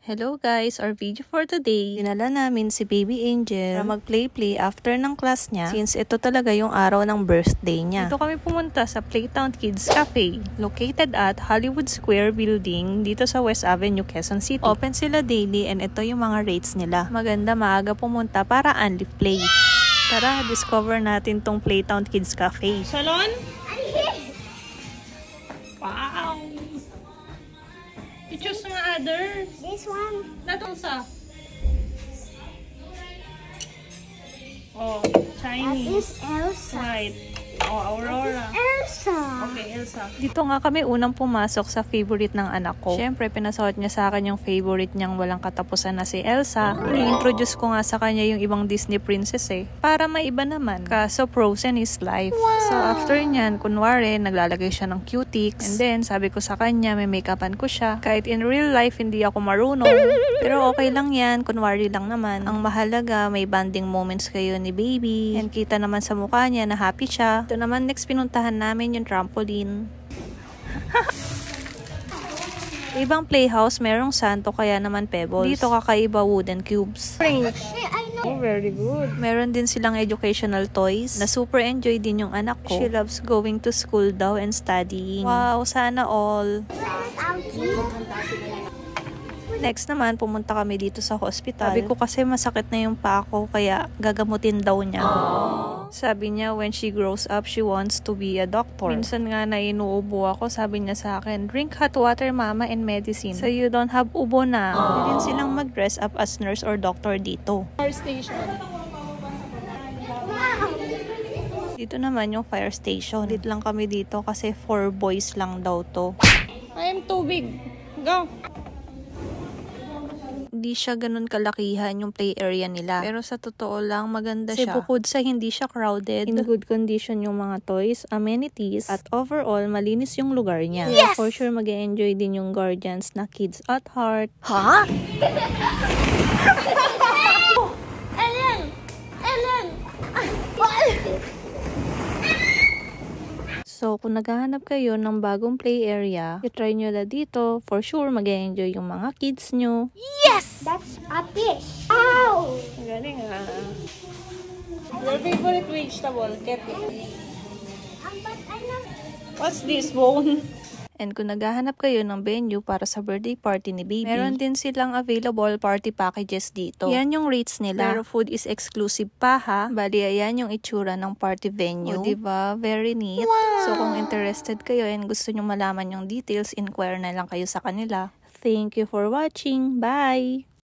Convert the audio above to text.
Hello guys, our video for today. Dinala namin si Baby Angel para mag-play after ng class niya since ito talaga yung araw ng birthday niya. Dito kami pumunta sa Playtown Kids Cafe located at Hollywood Square Building dito sa West Avenue, Quezon City. Open sila daily and ito yung mga rates nila. Maganda maaga pumunta para only play. Tara, discover natin tong Playtown Kids Cafe. Salon? Wow! You choose nga other. This one. Natong sa. Oh, Chinese. That is Elsa. Right. Oh, Aurora. Elsa. Okay, Elsa. Dito nga kami unang pumasok sa favorite ng anak ko. Siyempre, pinasuot niya sa akin yung favorite niyang walang katapusan na si Elsa. Ini-introduce ko nga sa kanya yung ibang Disney princess para maiba naman. Kaso Frozen is life. Wow. So after nyan, kunwari, naglalagay siya ng cutics. And then, sabi ko sa kanya, may make-upan ko siya. Kahit in real life, hindi ako marunong. Pero okay lang yan, kunwari lang naman. Ang mahalaga, may bonding moments kayo ni baby. And kita naman sa mukha niya na happy siya. Ito naman, next pinuntahan namin yung trampoline. Ibang playhouse, merong santo, kaya naman pebbles. Dito kakaiba wooden cubes. Oh, very good. Meron din silang educational toys na super enjoy din yung anak ko. She loves going to school daw and studying. Wow, sana all. Next naman, pumunta kami dito sa hospital. Sabi ko kasi masakit na yung paa ko, kaya gagamutin daw niya. Sabi niya, when she grows up, she wants to be a doctor. Minsan nga na inuubo ako, sabi niya sa akin, drink hot water, mama, and medicine. So you don't have ubo na. Hindi din silang mag-dress up as nurse or doctor dito. Fire station. Dito naman yung fire station. Dito lang kami dito kasi 4 boys lang daw to. I am too big. Go! Hindi siya ganun kalakihan yung play area nila. Pero sa totoo lang, maganda siya. Kasi bukod sa hindi siya crowded, in good condition yung mga toys, amenities, at overall, malinis yung lugar niya. Yes! For sure, mag-enjoy din yung guardians na kids at heart. Huh? Ellen! Ellen! So, kung naghahanap kayo ng bagong play area, i-try nyo na dito. For sure, mag-enjoy yung mga kids nyo. Yes! That's a fish. Ow! Galing ah. Your favorite vegetable, Kepi? But I know. What's this, bone? And kung naghahanap kayo ng venue para sa birthday party ni baby, meron din silang available party packages dito. Yan yung rates nila. Pero food is exclusive pa ha. Bali, ayan yung itsura ng party venue. O, diba? Very neat. Wow. So, kung interested kayo and gusto nyo malaman yung details, inquire na lang kayo sa kanila. Thank you for watching. Bye!